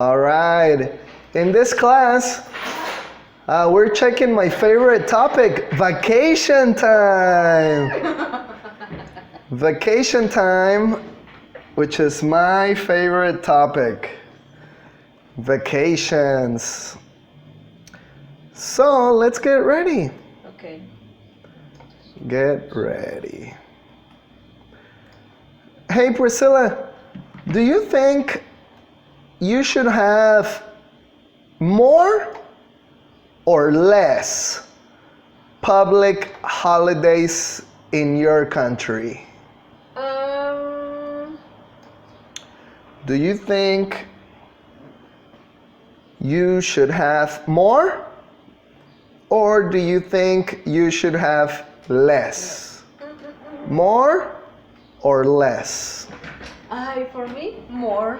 All right. In this class, we're checking my favorite topic, vacation time. Vacation time, which is my favorite topic. Vacations. So let's get ready. Okay. Get ready. Hey Priscilla, do you think you should have more or less public holidays in your country? Do you think you should have more or do you think you should have less? More or less? For me, more.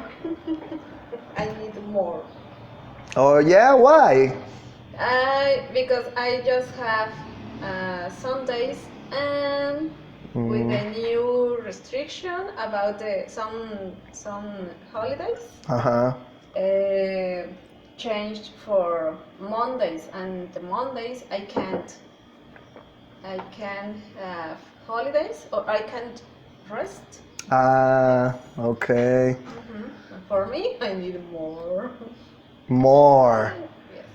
I need more. Oh yeah, why? Because I just have some days and with the new restriction about some holidays changed for Mondays, and the Mondays I can't have holidays or I can't rest. Okay. For me, I need more. More. Yes.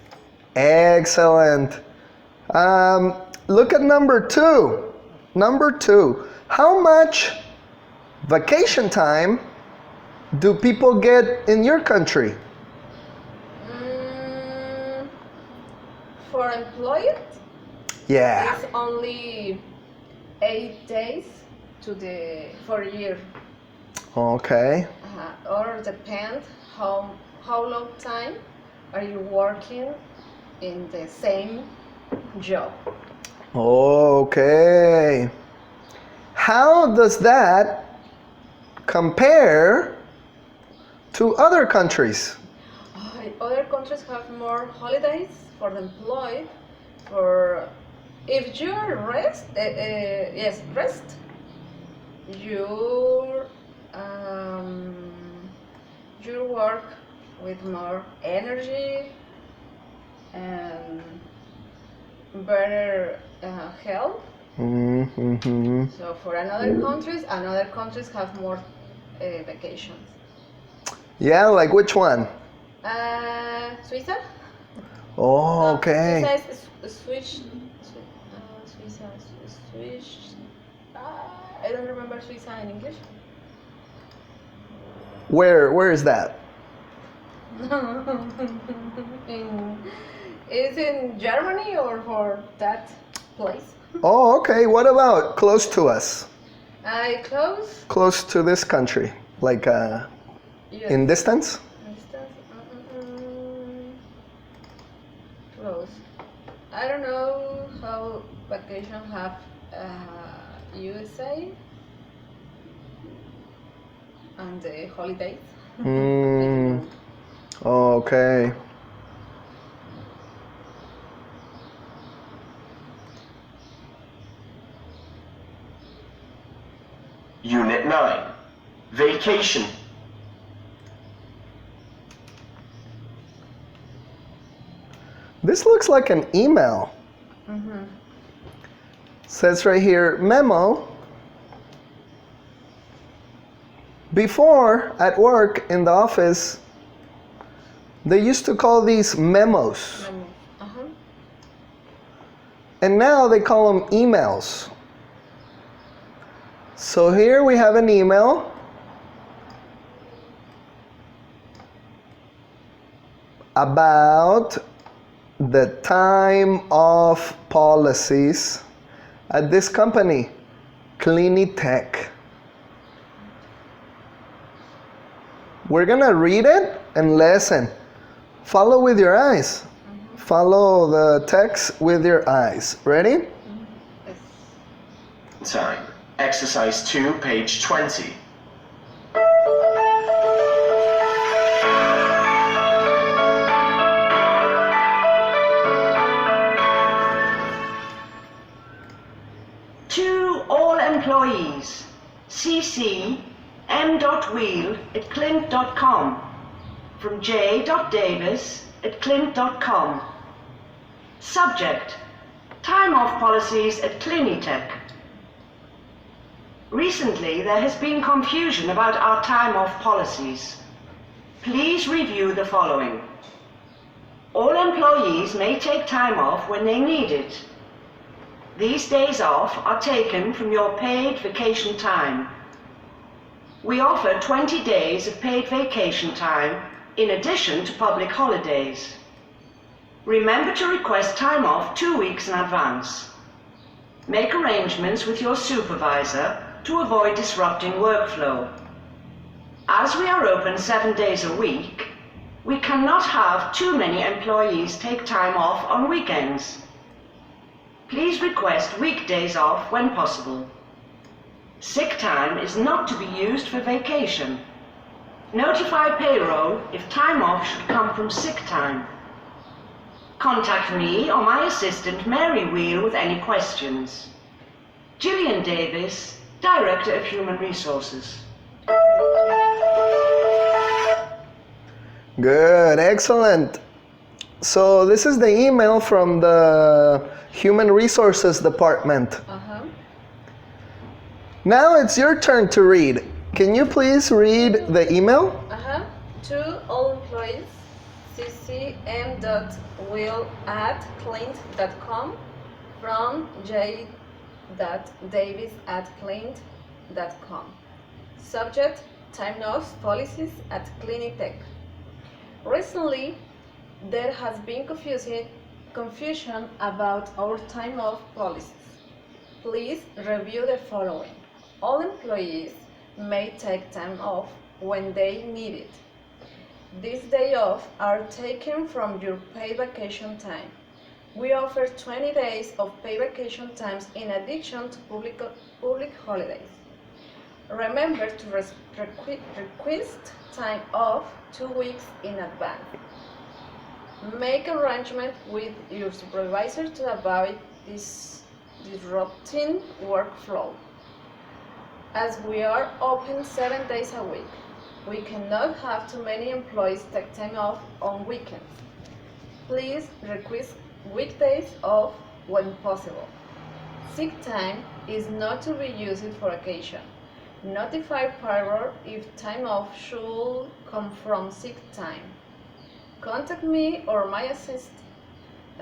Excellent. Look at number 2. Number 2. How much vacation time do people get in your country? For employed, Yeah. it's only 8 days for a year. Okay. Or depend how long time are you working in the same job. Okay. How does that compare to other countries? Other countries have more holidays for the employed. For if you rest, rest. You work with more energy and better health. So for another countries have more vacations. Yeah, like which one? Suiza. Oh, okay. Suiza I don't remember Suiza in English. Where is that? Is in Germany or for that place? Oh, okay. What about close to us? Close. Close to this country, like Yes. in distance? Close. I don't know how vacation have USA and the holidays. Okay. Unit 9. Vacation. This looks like an email. Says right here, memo. Before, at work, in the office, they used to call these memos. And now they call them emails. So here we have an email. About the time off policies at this company, Comunícate. We're gonna read it and listen. Follow with your eyes. Follow the text with your eyes. Ready? Time. Exercise 2, page 20. To all employees, CC m.wheel@clint.com. from j.davis@clint.com. Subject: time off policies at Clinitech. Recently, there has been confusion about our time off policies. Please review the following. All employees may take time off when they need it. These days off are taken from your paid vacation time. We offer 20 days of paid vacation time in addition to public holidays. Remember to request time off 2 weeks in advance. Make arrangements with your supervisor to avoid disrupting workflow. As we are open 7 days a week, we cannot have too many employees take time off on weekends. Please request weekdays off when possible. Sick time is not to be used for vacation. Notify payroll if time off should come from sick time. Contact me or my assistant Mary Wheel with any questions. Gillian Davis, Director of Human Resources. Good, excellent. So this is the email from the Human Resources Department. Now it's your turn to read. Can you please read the email? To all employees, ccm.will@clint.com from j.davis@clint.com. Subject: time off policies at Clinitech. Recently, there has been confusion about our time off policies. Please review the following. All employees may take time off when they need it. These days off are taken from your paid vacation time. We offer 20 days of paid vacation times in addition to public holidays. Remember to request time off 2 weeks in advance. Make arrangements with your supervisor to avoid disrupting workflow. As we are open 7 days a week, we cannot have too many employees take time off on weekends. Please request weekdays off when possible. Sick time is not to be used for occasion. Notify payroll if time off should come from sick time. Contact me or my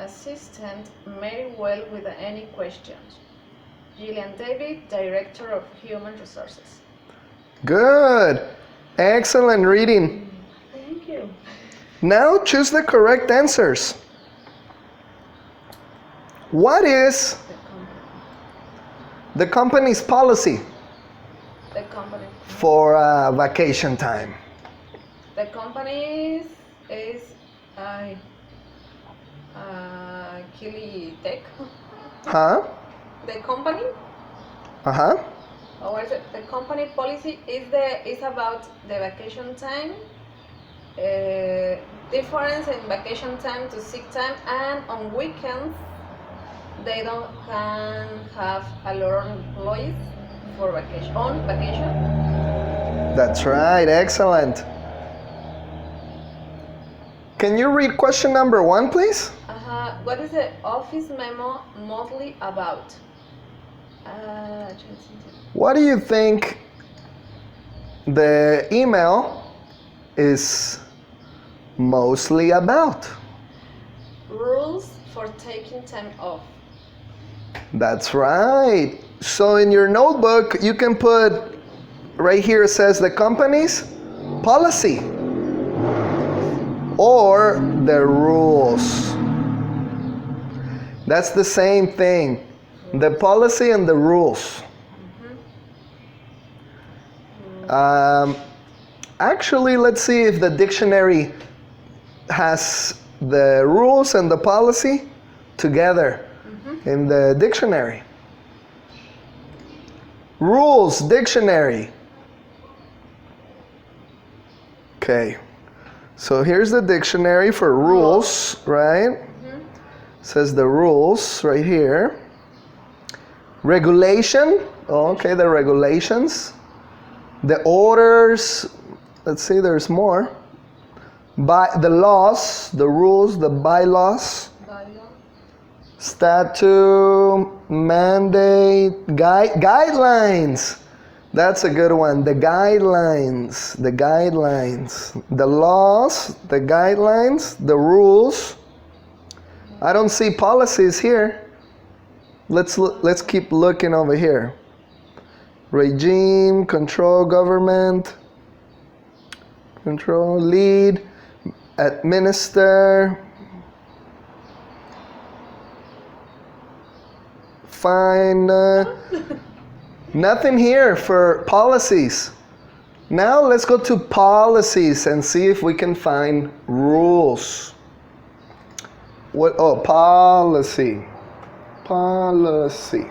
assistant Mary Well with any questions. Gillian David, Director of Human Resources. Good. Excellent reading. Thank you. Now choose the correct answers. What is the company's policy The company. for vacation time? The company is Clinitech. Huh? The company, Uh-huh. or is it, the company policy is about the vacation time, difference in vacation time to sick time, and on weekends they can have a lot of employees for vacation. On vacation. That's right. Excellent. Can you read question number 1, please? What is the office memo mostly about? What do you think the email is mostly about? Rules for taking time off. That's right. So in your notebook, you can put, right here it says the company's policy or the rules. That's the same thing. The policy and the rules. Actually, let's see if the dictionary has the rules and the policy together in the dictionary. Rules dictionary. Okay. So here's the dictionary for rules, right? Says the rules right here. Regulation. Oh, okay, the regulations. The orders. Let's see, there's more. By the laws, the rules, the bylaws, Bylaw. statute, mandate, guidelines. That's a good one. The guidelines, the laws, the guidelines, the rules. I don't see policies here. Let's keep looking over here. Regime, control, government, control, lead, administer, find. Nothing here for policies. Now let's go to policies and see if we can find rules. What? Oh, policy. Policy.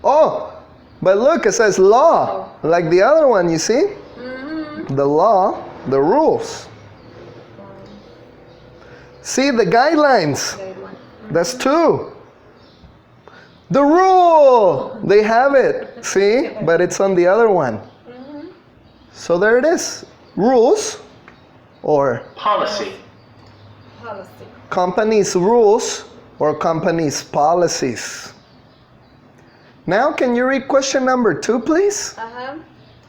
Oh, but look, it says law, like the other one, you see? Mm-hmm. The law, the rules. See, the guidelines. Guideline. That's two. The rule, they have it, see? But it's on the other one. Mm-hmm. So there it is. Rules or Policy. Policy. companies' rules or companies' policies. Now, can you read question number 2, please?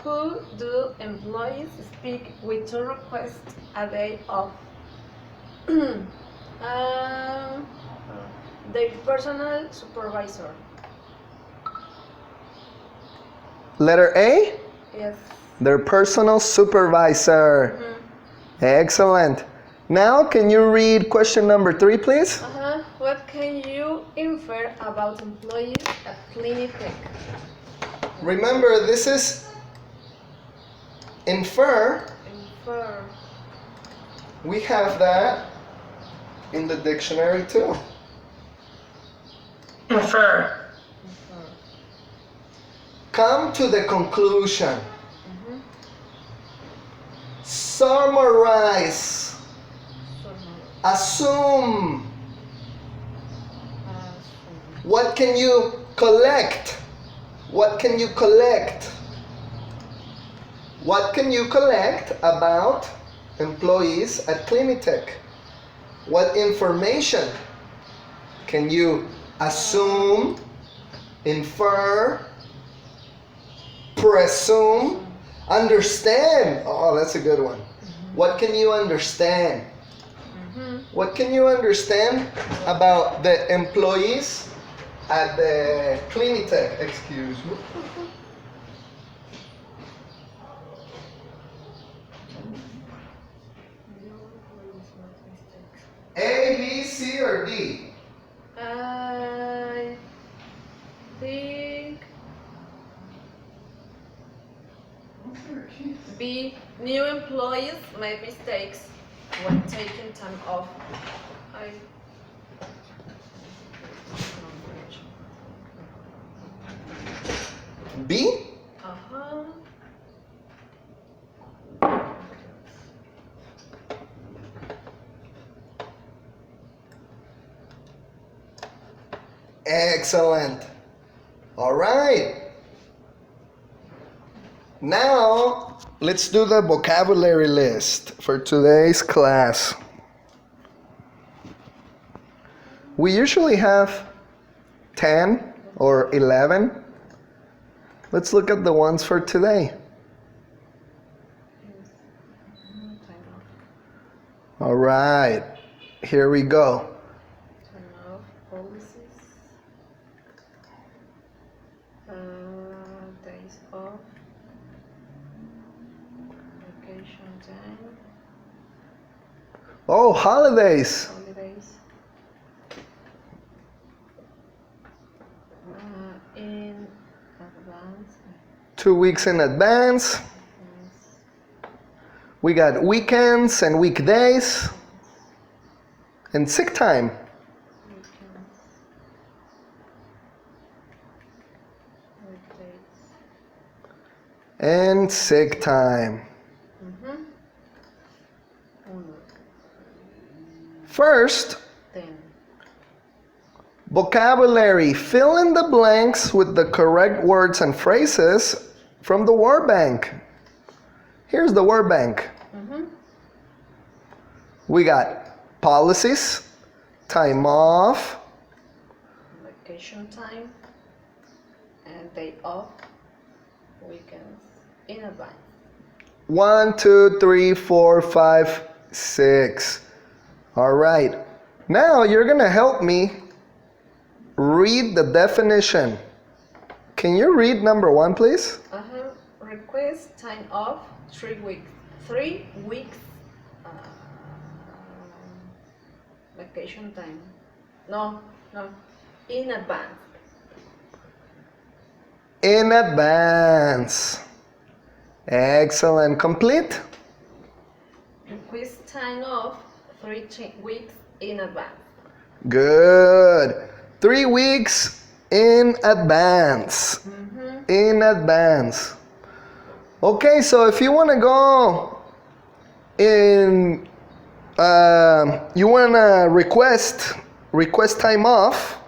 Who do employees speak with to request a day off? Their personal supervisor. Letter A, Yes. their personal supervisor. Mm-hmm. Excellent. Now, can you read question number 3, please? What can you infer about employees at Comunícate? Remember, this is infer. Infer. We have that in the dictionary too. Infer. Come to the conclusion. Summarize. Assume. What can you collect? What can you collect? What can you collect about employees at Comunícate? What information can you assume, infer, presume, understand? Oh, that's a good one. What can you understand? What can you understand about the employees at the Comunícate? Excuse me. A, B, C, or D? I think B. New employees make mistakes when taking time off. B? Uh-huh. Excellent. All right. Now, let's do the vocabulary list for today's class. We usually have 10 or 11. Let's look at the ones for today. All right. Here we go. Time off policies. Days off. Vacation time. Oh, holidays. Holidays. In advance. 2 weeks in advance. We got weekends and weekdays. And sick time. Weekends. Weekdays. And sick time. First, 10. vocabulary. Fill in the blanks with the correct words and phrases from the word bank. Here's the word bank. We got policies, time off, Vacation time, and day off, weekends in advance. 1, 2, 3, 4, 5, 6. All right. Now you're going to help me read the definition. Can you read number 1, please? Request time off 3 weeks. 3 weeks vacation time. No. In advance. In advance. Excellent. Complete? Request time off 3 weeks in advance. Good. 3 weeks in advance. In advance. Okay, so if you want to go in, you want to request time off.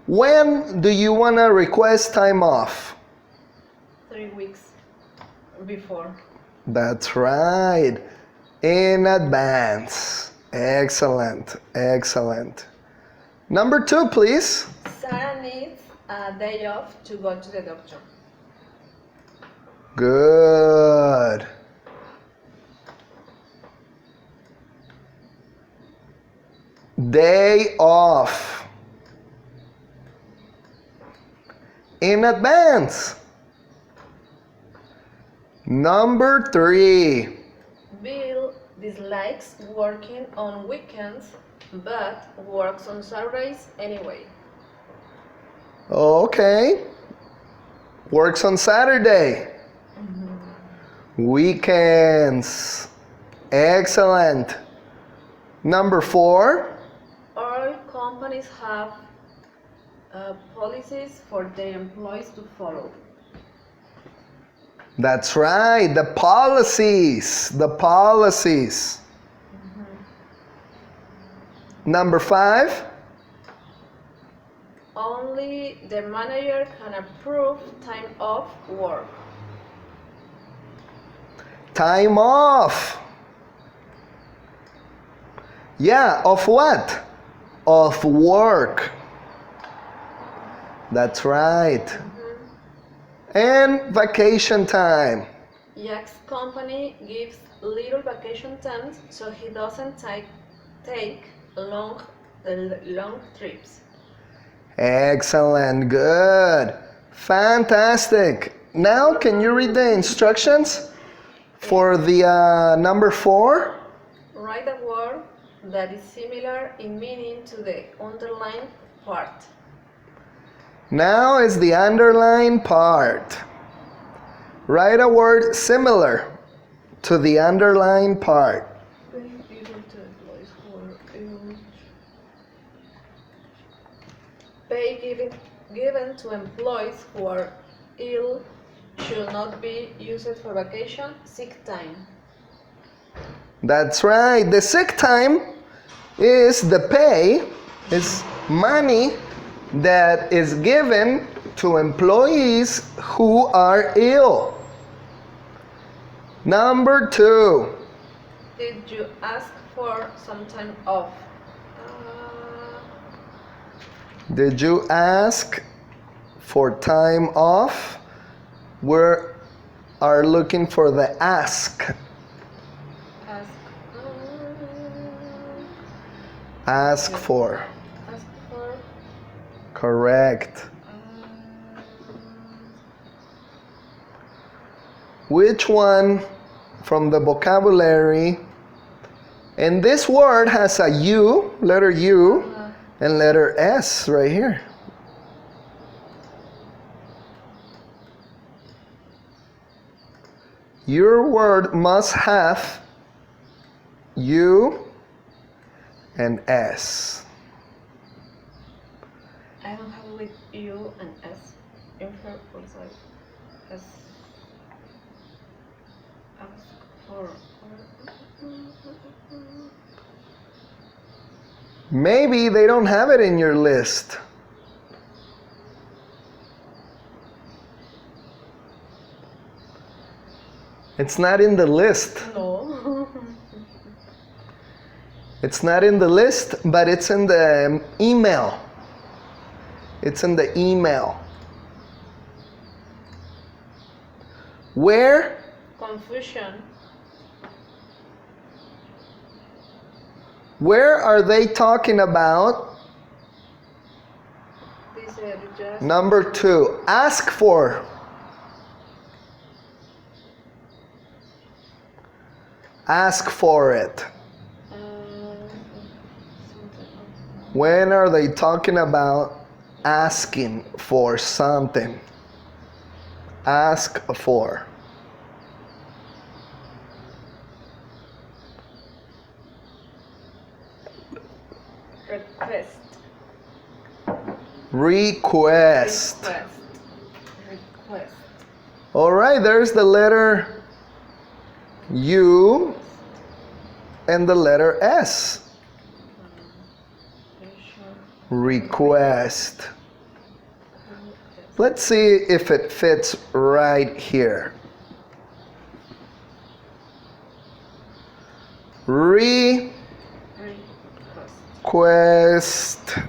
When do you want to request time off? 3 weeks before. That's right. In advance. Excellent. Excellent. Number 2, please. Sarah needs a day off to go to the doctor. Good. Day off. In advance. Number 3. Bill dislikes working on weekends but works on Saturdays anyway. Okay. Works on Saturday. Weekends. Excellent. Number 4. All companies have policies for their employees to follow. That's right. The policies. The policies. Number 5. Only the manager can approve time off work. Time off. Yeah, of what? Of work. That's right. And vacation time. Jack's company gives little vacation time so he doesn't take long trips. Excellent. Good. Fantastic. Now, can you read the instructions for the number 4? Write a word that is similar in meaning to the underlined part. Now is the underline part. Write a word similar to the underline part. Pay given to employees who are ill should not be used for vacation, sick time. That's right. The sick time is the pay, is money that is given to employees who are ill. Number 2. Did you ask for some time off? Did you ask for time off? We are looking for the ask. Ask for. Ask for. Correct. Which one from the vocabulary? And this word has a U, letter U, and letter S right here. Your word must have U and S. I don't have with U and S. In her also S. Ask for. Maybe they don't have it in your list. It's not in the list. No. It's not in the list, but it's in the email. It's in the email. Where? Confusion. Where are they talking about? Dice just. Number 2, ask for. Ask for it. When are they talking about asking for something? Ask for. Request. Request. Request. All right, there's the letter U and the letter S. Request. Let's see if it fits right here. Request.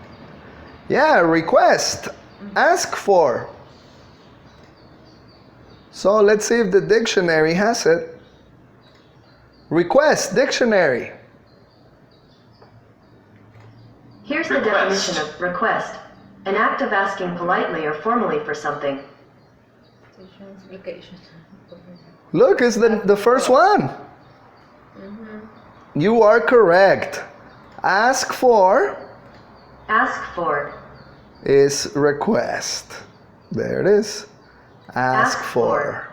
Yeah, request. Ask for. So let's see if the dictionary has it. Request, dictionary. Here's the definition of request. An act of asking politely or formally for something. Look, it's the first one. You are correct. Ask for. Ask for. Is request. There it is. Ask for.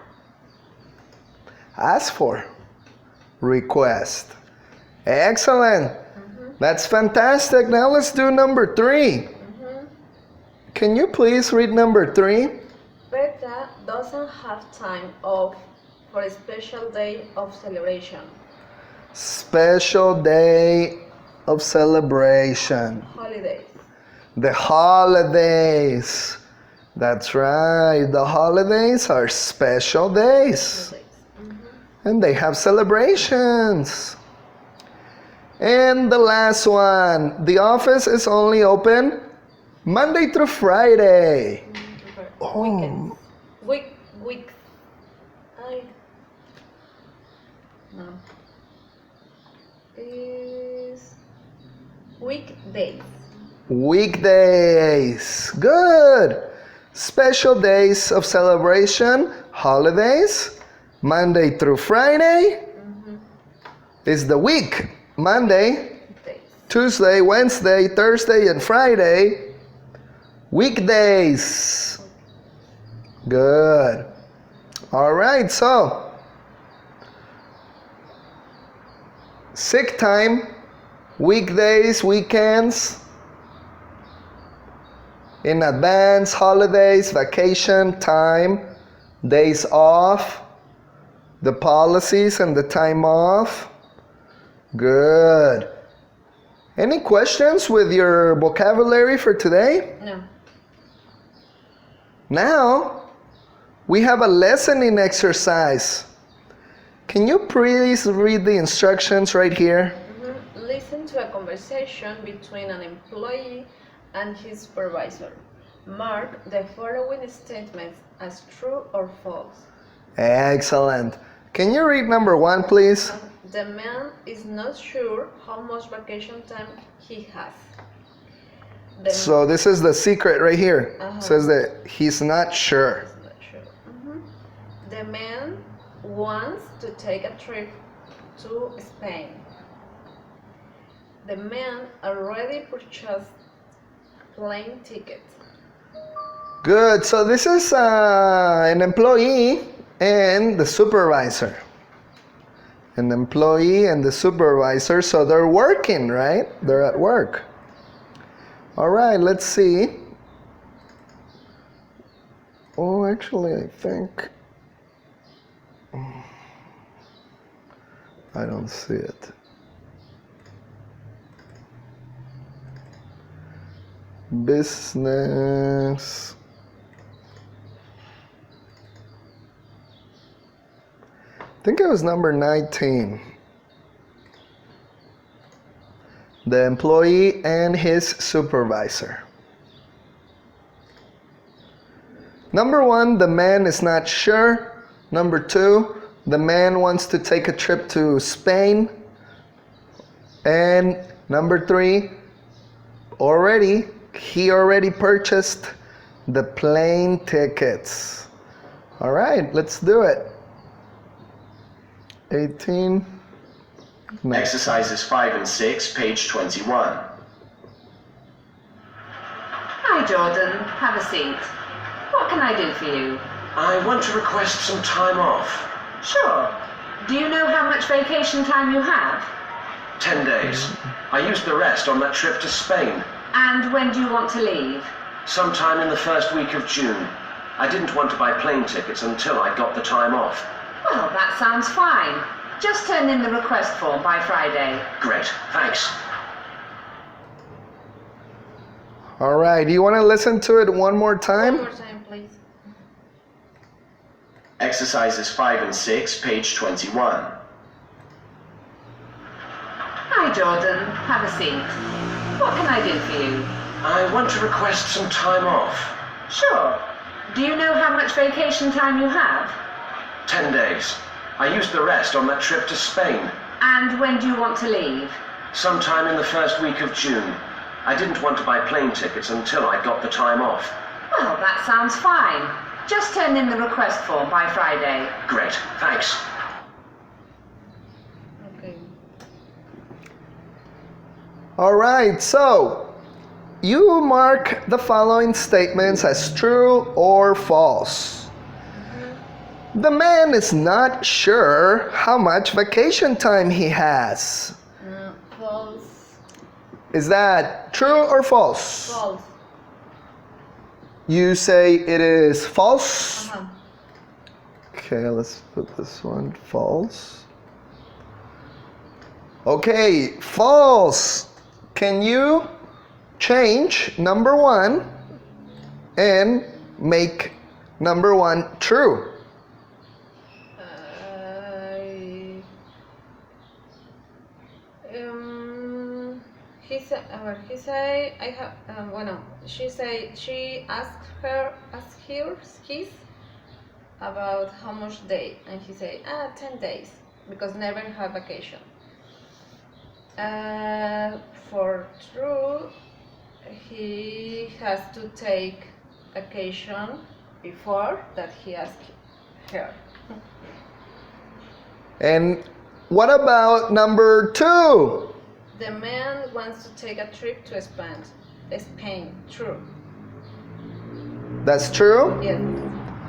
Ask for. Request. Excellent. That's fantastic. Now let's do number 3. Can you please read number 3? Berta doesn't have time off for a special day of celebration. Special day of celebration. Holidays. The holidays. That's right. The holidays are special days. And they have celebrations. And the last one. The office is only open Monday through Friday. Weekends. Week. No. Is weekdays. Weekdays. Good. Special days of celebration, holidays, Monday through Friday is the week. Monday, Tuesday, Wednesday, Thursday, and Friday, weekdays. Good. All right, so sick time, weekdays, weekends, in advance, holidays, vacation, time, days off, the policies and the time off. Good. Any questions with your vocabulary for today? No. Now, we have a listening exercise. Can you please read the instructions right here? Listen to a conversation between an employee and his supervisor. Mark the following statements as true or false. Excellent. Can you read number 1, please? The man is not sure how much vacation time he has. So this is the secret right here. Says that he's not sure. He's not sure. The man wants to take a trip to Spain. The man already purchased plane ticket. Good. So this is an employee and the supervisor. An employee and the supervisor. So they're working, right? They're at work. All right, let's see. Oh, actually, I think I don't see it. Business. I think it was number 19. The employee and his supervisor. Number 1, the man is not sure. Number 2, the man wants to take a trip to Spain. And number 3, he already purchased the plane tickets. All right, let's do it. 18. Next. Exercises 5 and 6, page 21. Hi, Jordan. Have a seat. What can I do for you? I want to request some time off. Sure. Do you know how much vacation time you have? 10 days. I used the rest on that trip to Spain. And when do you want to leave? Sometime in the first week of June. I didn't want to buy plane tickets until I got the time off. Well, that sounds fine. Just turn in the request form by Friday. Great, thanks. All right, do you want to listen to it one more time? One more time, please. Exercises 5 and 6, page 21. Hi, Jordan. Have a seat. What can I do for you? I want to request some time off. Sure. Do you know how much vacation time you have? 10 days. I used the rest on that trip to Spain. And when do you want to leave? Sometime in the first week of June. I didn't want to buy plane tickets until I got the time off. Well, that sounds fine. Just turn in the request form by Friday. Great, thanks. Okay. All right, so you mark the following statements as true or false. The man is not sure how much vacation time he has. False. Is that true or false? False. You say it is false. Uh-huh. Okay, let's put this one false. Okay, false. Can you change number 1 and make number 1 true? He say I have. Bueno, she asked his about how much day, and he say 10 days because never have vacation. For true, he has to take vacation before that he asked her. And what about number 2? The man wants to take a trip to Spain. True. That's true? Yes.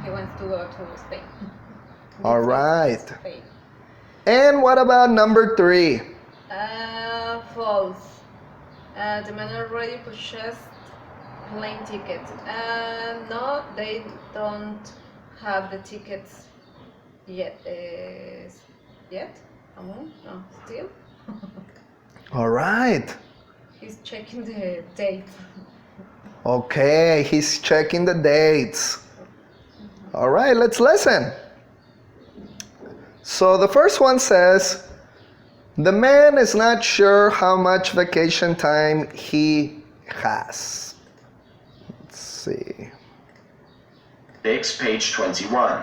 He wants to go to Spain. All This is right. Spain. And what about number 3? False. The man already purchased plane tickets. No, they don't have the tickets yet. Yet? No, still? All right. He's checking the date. Okay, he's checking the dates. All right, let's listen. So the first one says, the man is not sure how much vacation time he has. Let's see. 6, page 21.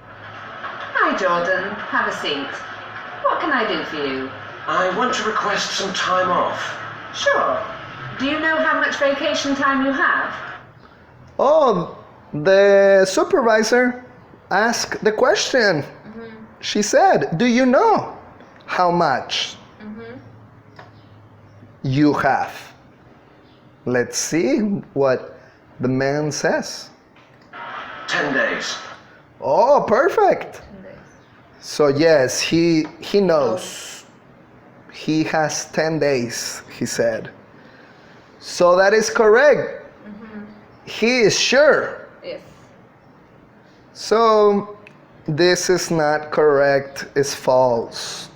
Hi, Jordan. Have a seat. What can I do for you? I want to request some time off. Sure. Do you know how much vacation time you have? Oh, the supervisor asked the question. She said, do you know how much you have? Let's see what the man says. 10 days. Oh, perfect. So yes, he knows. He has 10 days, he said. So that is correct. He is sure. Yes. So this is not correct, it's false.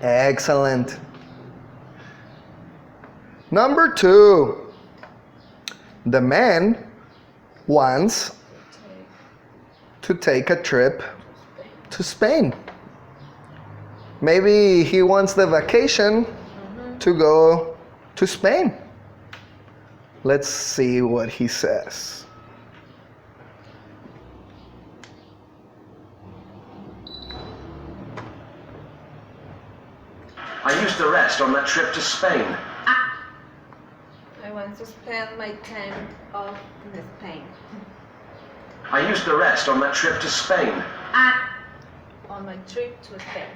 Excellent. Number 2. The man wants to take a trip to Spain. Maybe he wants the vacation to go to Spain. Let's see what he says. I used the rest on that trip to Spain. I want to spend my time off in Spain. I used the rest on that trip to Spain. On my trip to Spain.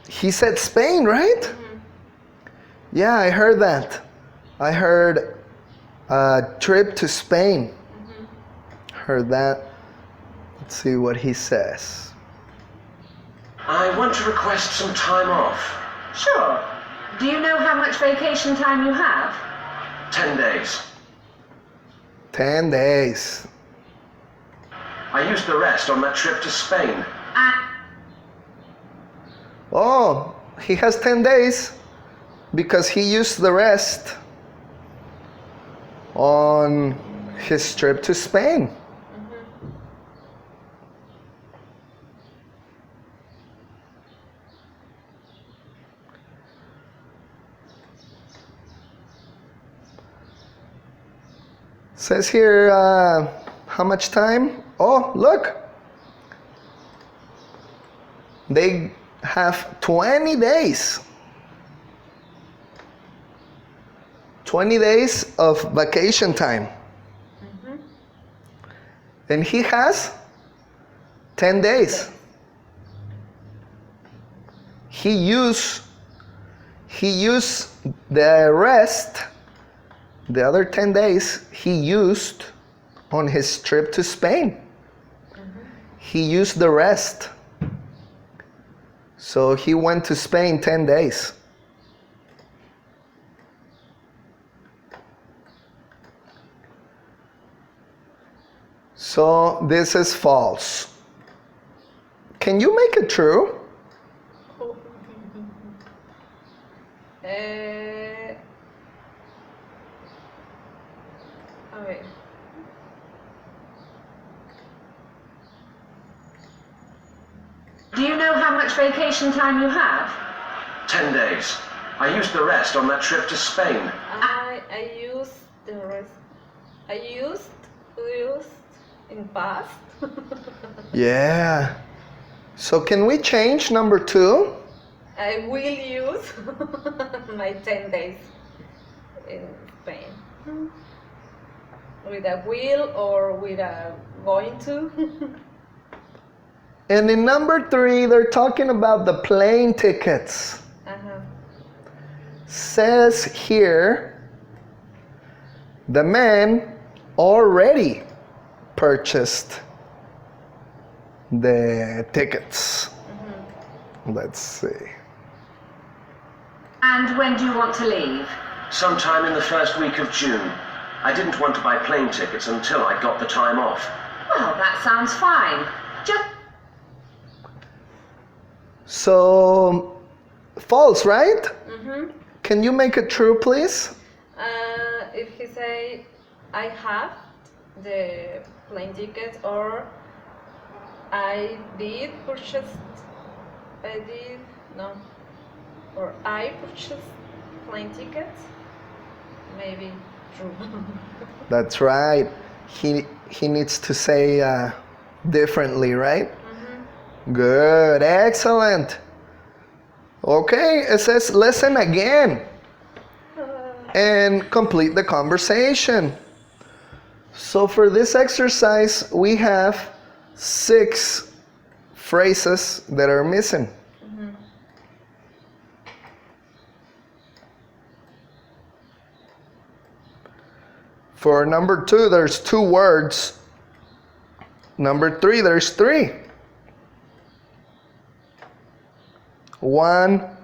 He said Spain, right? Yeah, I heard that. I heard trip to Spain. Heard that. Let's see what he says. I want to request some time off. Sure. Do you know how much vacation time you have? 10 days. 10 days. I used the rest on that trip to Spain. Oh, he has 10 days because he used the rest on his trip to Spain. Says here, how much time? Oh, look. They have 20 days. 20 days of vacation time. And he has 10 days. He used the rest, the other 10 days, he used on his trip to Spain. He used the rest. So he went to Spain 10 days. So this is false. Can you make it true? Okay. Do you know how much vacation time you have? 10 days. I used the rest on that trip to Spain. I used the rest. I used in past. Yeah. So can we change number 2? I will use my 10 days in Spain. With a will or with a going to. And in number 3, they're talking about the plane tickets. Says here, the man already purchased the tickets. Let's see. And when do you want to leave? Sometime in the first week of June. I didn't want to buy plane tickets until I got the time off. Well, that sounds fine. Just So, false, right? Can you make it true, please? If he say, I have the plane ticket, or I purchased plane tickets, maybe true. That's right. He needs to say differently, right? Good, excellent. Okay, it says listen again and complete the conversation. So for this exercise, we have 6 phrases that are missing. For number 2, there's 2 words. Number 3, there's 3. 1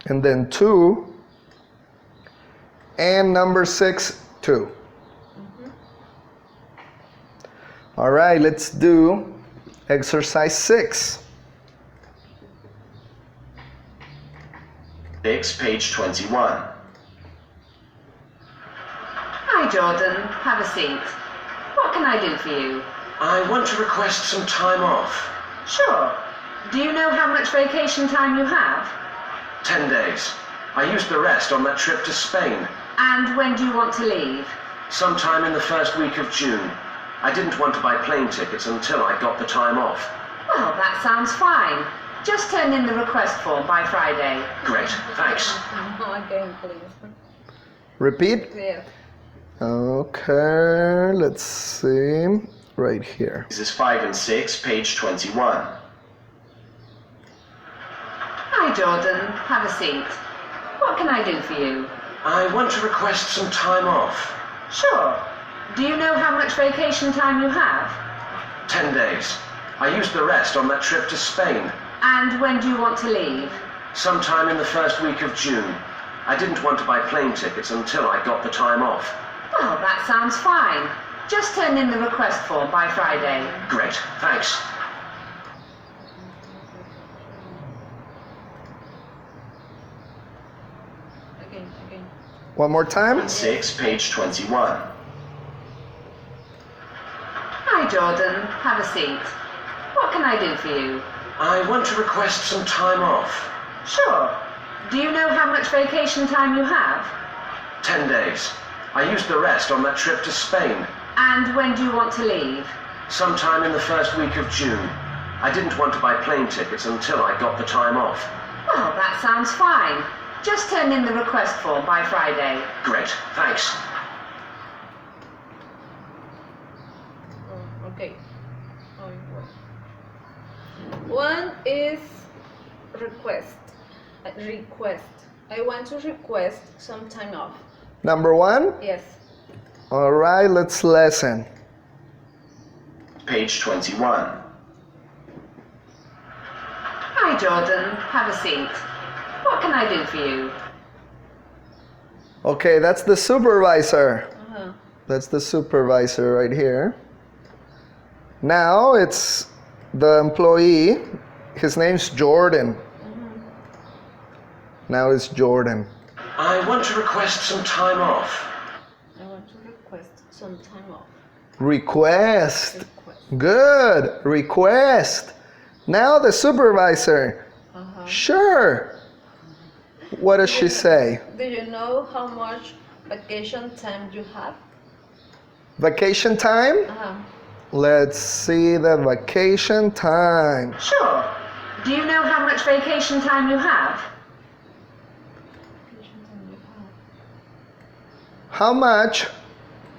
and then 2. And number 6, 2. All right, let's do exercise 6. 6, page 21. Hi, Jordan. Have a seat. What can I do for you? I want to request some time off. Sure. Do you know how much vacation time you have? 10 days. I used the rest on that trip to Spain. And when do you want to leave? Sometime in the first week of June. I didn't want to buy plane tickets until I got the time off. Well, that sounds fine. Just turn in the request form by Friday. Great, thanks. Again, please. Repeat. Yeah. Okay, let's see. Right here. This is 5 and 6, page 21. Hi, Jordan. Have a seat. What can I do for you? I want to request some time off. Sure. Do you know how much vacation time you have? 10 days. I used the rest on that trip to Spain. And when do you want to leave? Sometime in the first week of June. I didn't want to buy plane tickets until I got the time off. Well, that sounds fine. Just turn in the request form by Friday. Great, thanks. Again. One more time. And 6, page 21. Hi, Jordan. Have a seat. What can I do for you? I want to request some time off. Sure. Do you know how much vacation time you have? 10 days. I used the rest on that trip to Spain. And when do you want to leave? Sometime in the first week of June. I didn't want to buy plane tickets until I got the time off. Well, that sounds fine. Just turn in the request form by Friday. Great, thanks. Okay. One is request. Request. I want to request some time off. Number one. Yes. All right, let's listen. Page 21. Hi, Jordan. Have a seat. What can I do for you? Okay, that's the supervisor. Uh-huh. That's the supervisor right here. Now it's the employee. His name's Jordan. Now it's Jordan. I want to request some time off. I want to request some time off. Request. Request. Good. Request. Now the supervisor. Uh-huh. Sure. What does she say? Do you know how much vacation time you have? Vacation time? Uh-huh. Let's see the vacation time. Sure. Do you know how much vacation time you have? Vacation time you have. How much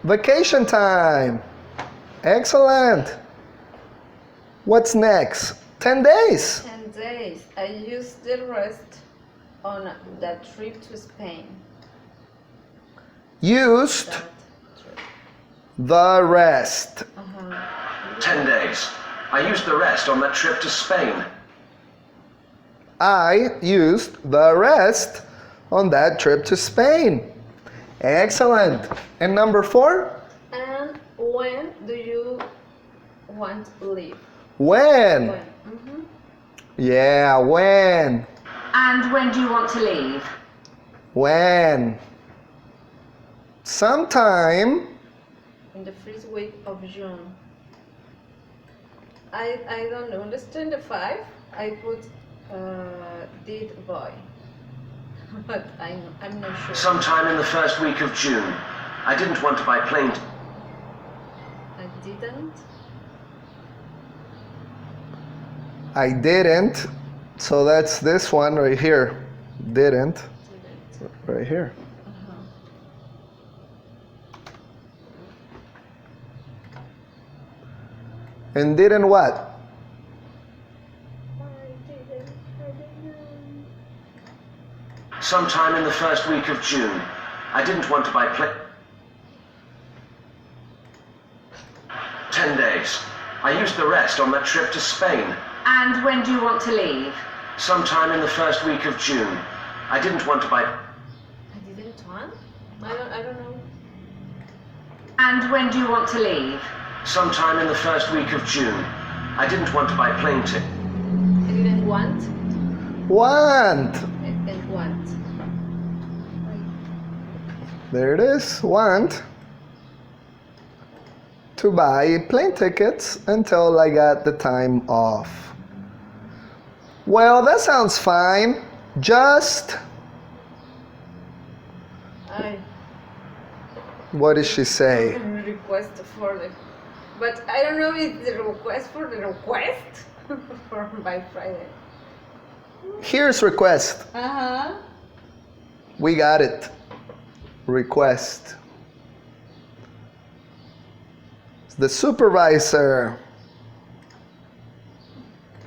vacation time? Excellent. What's next? 10 days. 10 days. I used the rest on that trip to Spain. Used That trip. the rest. 10 days. I used the rest on that trip to Spain. I used the rest on that trip to Spain. Excellent. And number 4? And when do you want to leave? When? When? Mm-hmm. Yeah, when? And when do you want to leave? When? Sometime. In the first week of June. I don't understand the 5. I put did boy. But I'm not sure. Sometime in the first week of June. I didn't want to buy plane. I didn't. I didn't. So that's this one right here. Didn't. Right here. And didn't what? Sometime in the first week of June. I didn't want to buy plane. 10 days. I used the rest on that trip to Spain. And when do you want to leave? Sometime in the first week of June. I didn't want to buy. I didn't want? I don't know. And when do you want to leave? Sometime in the first week of June. I didn't want to buy plane tickets. I didn't want. Want. And want. There it is. Want. to buy plane tickets until I got the time off. Well, that sounds fine. Just... What did she say? Request for the... But I don't know if the request for the request for by Friday. Here's request. Uh-huh. We got it. Request. The supervisor.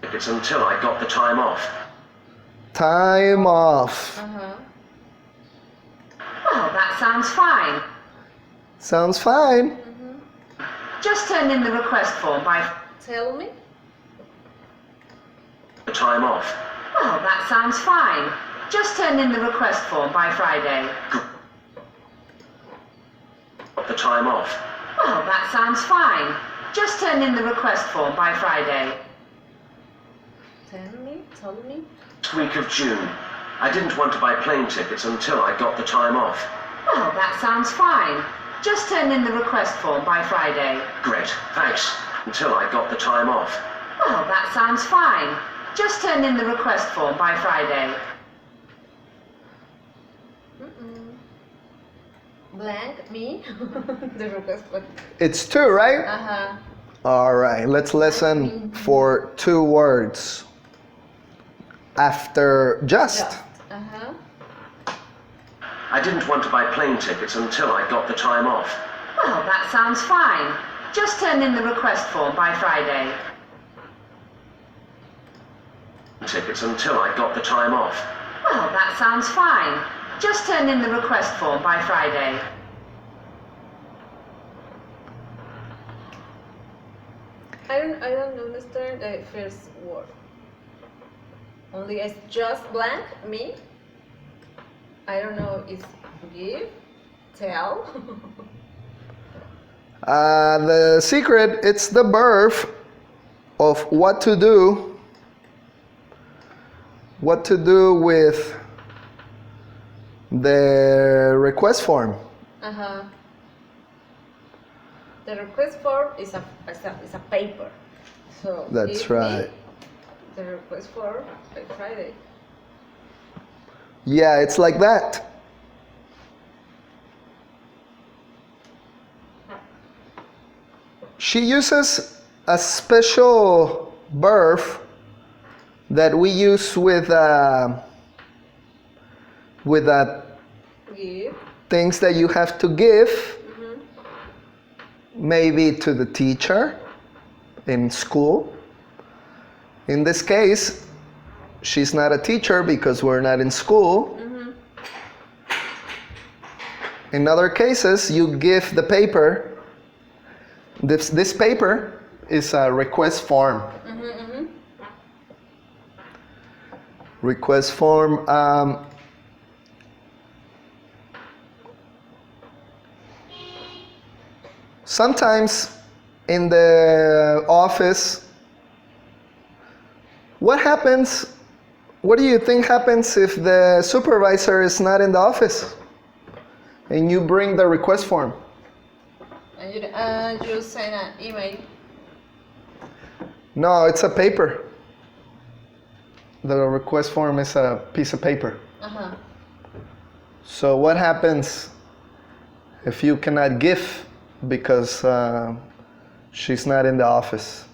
It's until I got the time off. Time off. Uh-huh. Well, that sounds fine. Sounds fine. Just turn in the request form by... Tell me. The time off. Well, that sounds fine. Just turn in the request form by Friday. Got the time off. Well, that sounds fine. Just turn in the request form by Friday. Tell me. Last week of June. I didn't want to buy plane tickets until I got the time off. Well, that sounds fine. Just turn in the request form by Friday. Great, thanks. Until I got the time off. Well, that sounds fine. Just turn in the request form by Friday. Blank me. The request for... It's 2, right? Uh-huh. All right, let's listen for 2 words. After just. Uh-huh. I didn't want to buy plane tickets until I got the time off. Well, that sounds fine. Just turn in the request form by Friday. Tickets until I got the time off. Well, that sounds fine. Just turn in the request form by Friday. I don't understand the first word. Only it's just blank me. I don't know. It's give, tell. The secret, it's the verb of what to do. What to do with the request form. Uh-huh. The request form is a paper. So That's give me right. the request form by Friday. Yeah, it's like that. She uses a special verb that we use with Give. things that you have to give, maybe to the teacher in school. In this case, she's not a teacher because we're not in school. In other cases, you give the paper. This paper is a request form. Request form. Sometimes in the office, what happens? What do you think happens if the supervisor is not in the office and you bring the request form? And you send an email. No, it's a paper. The request form is a piece of paper. Uh-huh. So what happens if you cannot give because she's not in the office?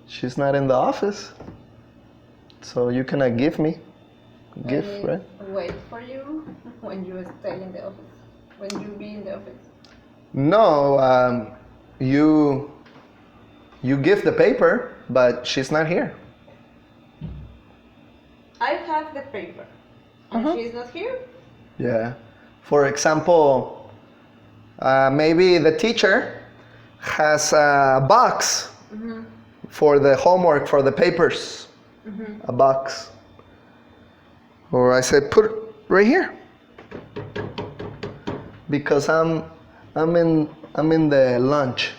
She's not in the office, so you cannot give me. Give, right? Wait for you when you stay in the office. When you be in the office. No, you give the paper, but she's not here. I have the paper. And she's not here? Yeah. For example, maybe the teacher has a box for the homework, for the papers. A box. Or I said, put it right here. Because I'm in the lunch.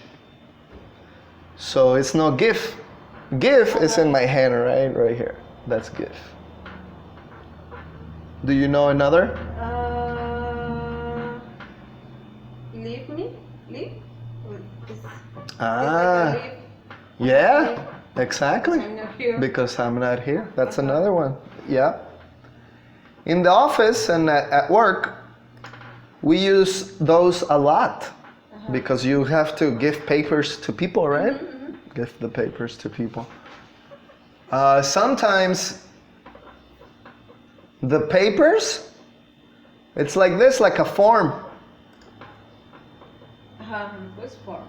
So it's no give. Give is in my hand, right here. That's give. Do you know another? Leave me? Leave? Ah, Leave. yeah, exactly. I'm not here. Because I'm not here. That's another one. Yeah. In the office and at work, we use those a lot because you have to give papers to people, right? Give the papers to people. Sometimes the papers, it's like this, like a form. Request form.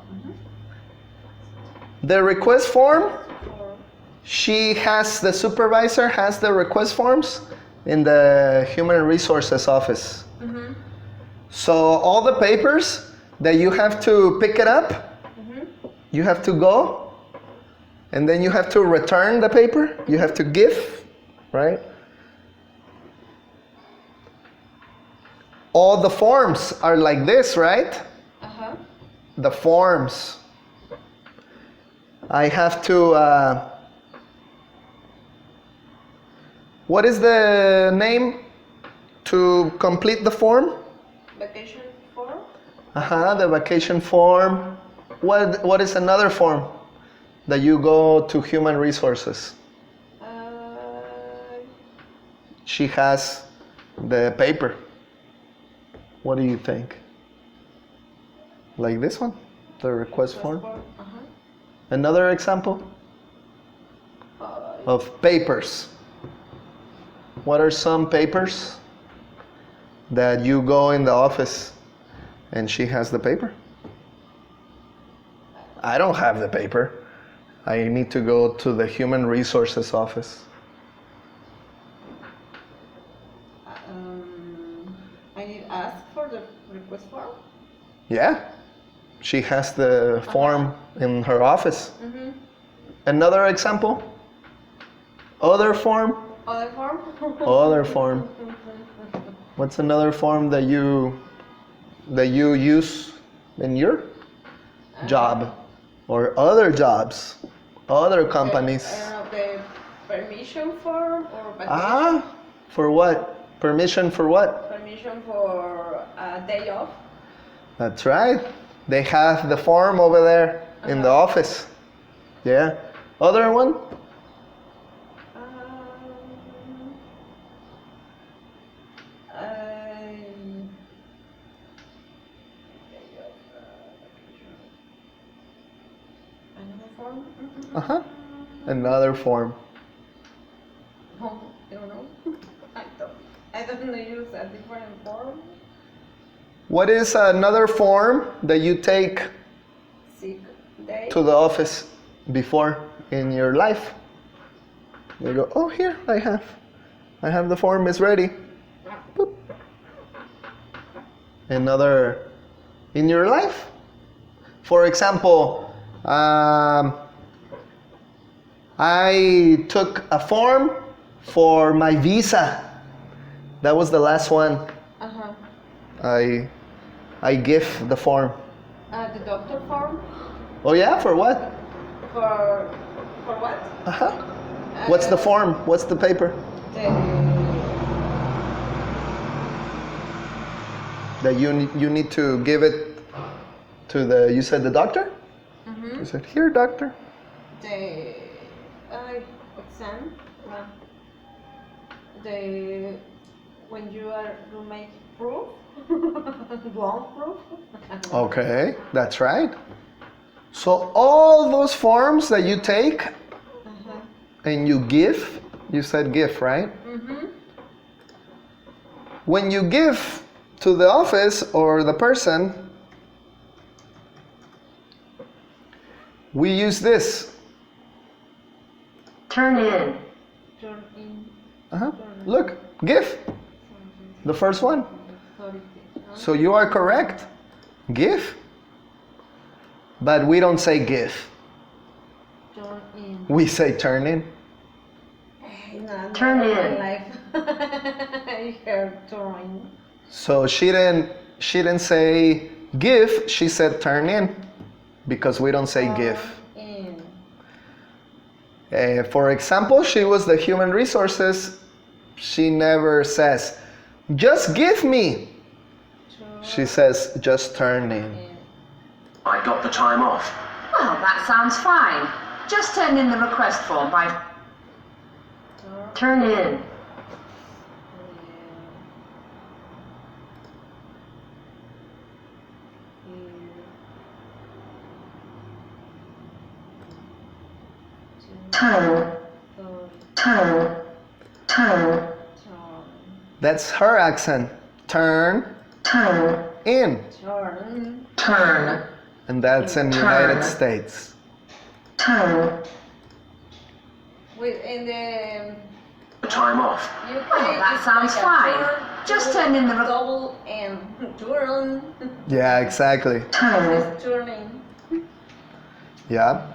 The request form, Or the supervisor has the request forms in the human resources office. So all the papers that you have to pick it up, you have to go, and then you have to return the paper, you have to give, right? All the forms are like this, right? The forms. I have to, what is the name to complete the form? vacation form. The vacation form. What is another form that you go to human resources? She has the paper. What do you think? Like this one? The request form? Another example of papers. What are some papers that you go in the office and she has the paper? I don't have the paper. I need to go to the human resources office. I need to ask for the request form. Yeah, she has the form in her office. Another example? Other form? Other form. Other form. What's another form that you use in your job or other jobs, other companies? I don't know, the permission form or vacation. For what? Permission for what? Permission for a day off. That's right. They have the form over there in the office. Yeah. Other one? Another form? Another form. Oh, I don't know. I don't know use a different form. What is another form that you take Sick day. to the office before in your life? You go, oh, here I have the form, it's ready. Boop. Another in your life. For example, I took a form for my visa. That was the last one. I give the form. The doctor form. Oh yeah, for what? For what? What's the form? What's the paper? That you need to give it to the, you said the doctor? You said, here, doctor. The exam. The when you make proof, blood proof. Okay, that's right. So all those forms that you take and you give, you said give, right? When you give to the office or the person, we use this. Turn in. Turn in. Look, give. The first one. So you are correct. Give. But we don't say give. Turn in. We say turn in. Turn in. I heard turn in. So she didn't say give, she said turn in, because we don't say give. In. For example, she was the human resources. She never says, just give me. She says, just turn in. I got the time off. Well, that sounds fine. Just turn in the request form by... Turn in. Turn. Turn. Turn. That's her accent. Turn Turn. in. Turn. Turn. And that's in United States. Turn. In the Time off. UK, Well, that it's sounds like a fine. turn, Just turn in the double and turn. Yeah, exactly. Turn. It's turning. Yeah.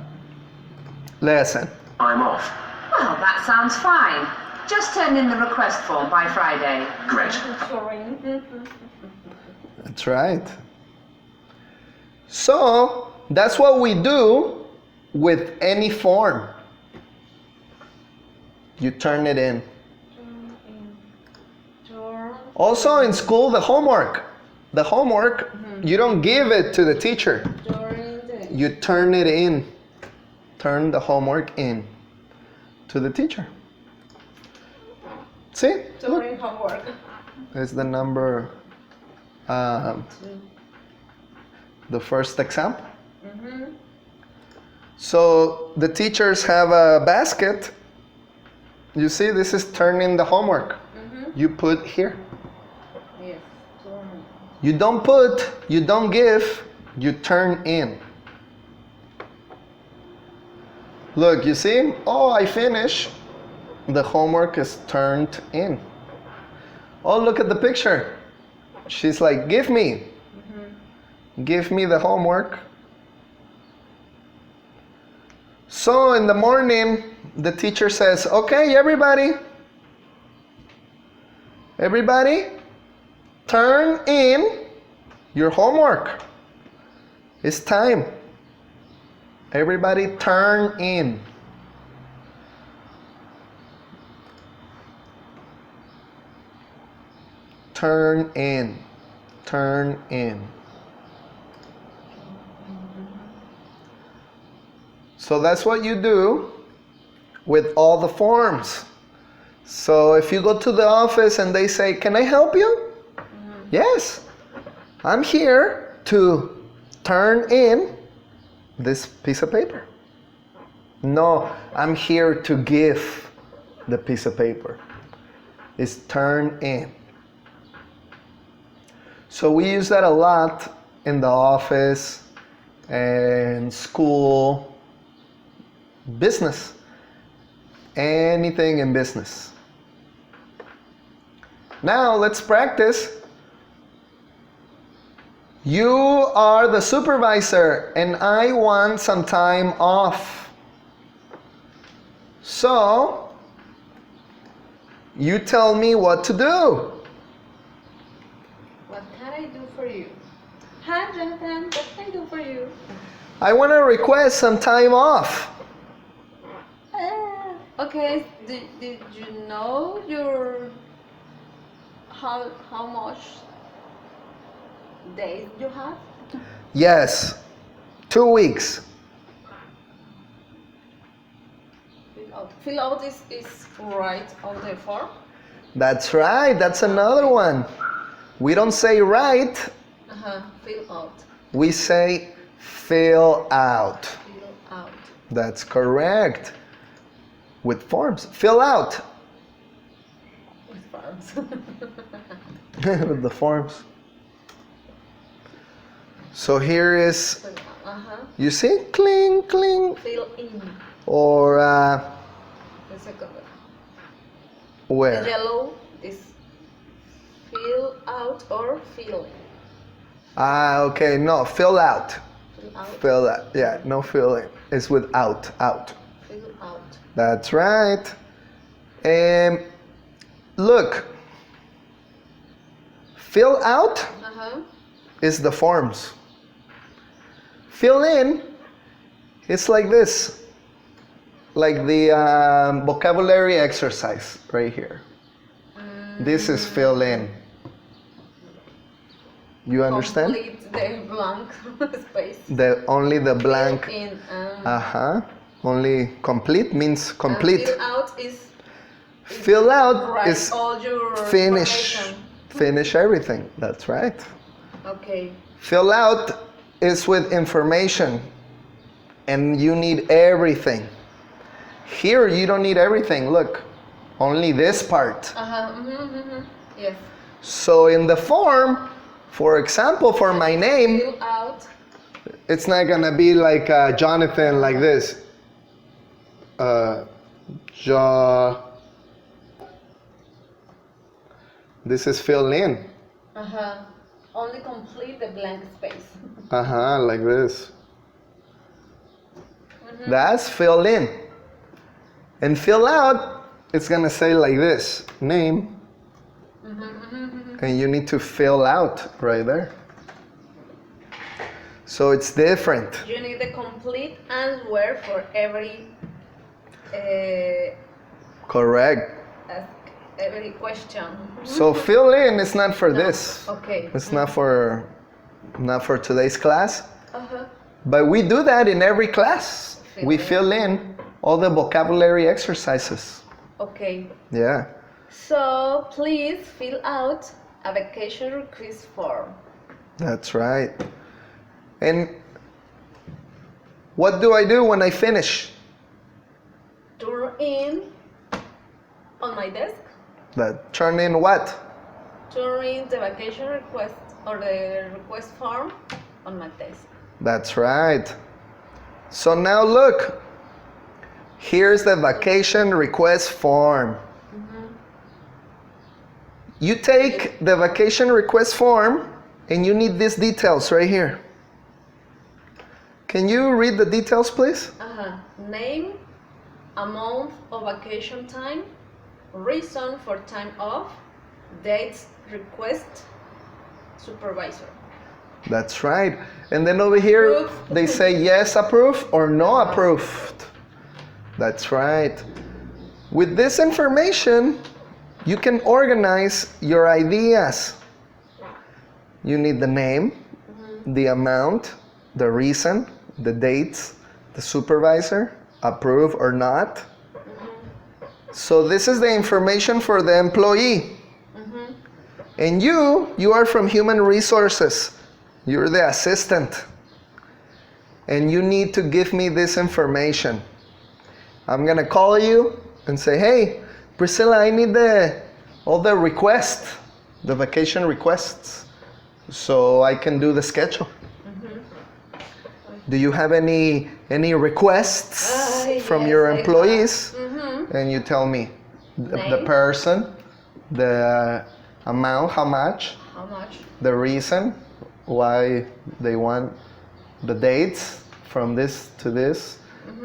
Listen. I'm off. Well, that sounds fine. Just turn in the request form by Friday. Great. Turning. That's right. So, that's what we do with any form. You turn it in. Turn. Also in school, the homework. The homework, you don't give it to the teacher. Turn. You turn it in. Turn the homework in to the teacher. See? Look. Turning homework. Is the number the first example. So the teachers have a basket. You see, this is turning the homework. You put here. Yes. Turn. You don't put, you don't give, you turn in. Look, you see? Oh, I finish. The homework is turned in. Oh, look at the picture. She's like, give me. Give me the homework. So in the morning, the teacher says, okay, everybody, turn in your homework. It's time. Everybody turn in. Turn in. Turn in. So that's what you do with all the forms. So if you go to the office and they say, can I help you? Yes. I'm here to turn in this piece of paper. No, I'm here to give the piece of paper. It's turn in. So we use that a lot in the office and school, business, anything in business. Now let's practice. You are the supervisor and I want some time off. So, you tell me what to do. What can I do for you? Hi, Jonathan. What can I do for you? I want to request some time off. Okay. Did you know your how much days you have? Yes, 2 weeks. Fill out is right on the form. That's right, that's another one. We don't say write, Fill out. we say fill out. Fill out. That's correct. With forms, fill out. With forms. With the forms. So here is, you see, cling, cling. Fill in. Or The second one. where? The yellow is fill out or fill in. Okay, no, fill out. Fill out. Fill out, yeah, no filling. It's with out, out. Fill out. That's right. Look, fill out is the forms. Fill in, it's like this. Like the vocabulary exercise right here. This is fill in. You understand? Complete the blank space. Only the blank. Fill in, Only complete means complete. Fill out is Fill out write is all your finish. information. Finish everything. That's right. Okay. Fill out is with information, and you need everything. Here you don't need everything. Look, only this part. Yes. So in the form, for example, for my name, Fill out. it's not gonna be like Jonathan like this. This is fill in. Only complete the blank space. Like this. That's fill in. And fill out, it's gonna say like this, name. And you need to fill out right there. So it's different. You need the complete answer for every Correct. every question. So fill in is not for this. Okay. It's not for today's class. But we do that in every class. We fill in all the vocabulary exercises. Okay. Yeah. So please fill out a vacation request form. That's right. And what do I do when I finish? Turn in on my desk. Turn in what? Turn in the vacation request or the request form on my desk. That's right. So now look. Here's the vacation request form. You take the vacation request form and you need these details right here. Can you read the details, please? Name, amount of vacation time, reason for time off, dates, request, supervisor. That's right. And then over here, Approved. they say yes, approved or no approved. That's right. With this information, you can organize your ideas. You need the name, the amount, the reason, the dates, the supervisor, approve or not. So this is the information for the employee. And you are from human resources. You're the assistant. And you need to give me this information. I'm gonna call you and say, hey, Priscilla, I need all the requests, the vacation requests, so I can do the schedule. Do you have any requests from yes, your I employees? And you tell me the Name. person, the amount, how much, the reason why they want, the dates from this to this,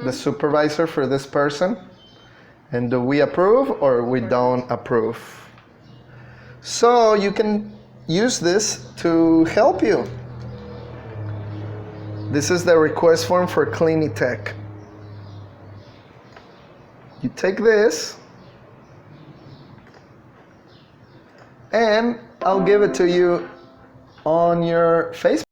the supervisor for this person, and do we approve or we don't approve? So you can use this to help you. This is the request form for Comunícate. You take this, and I'll give it to you on your Facebook.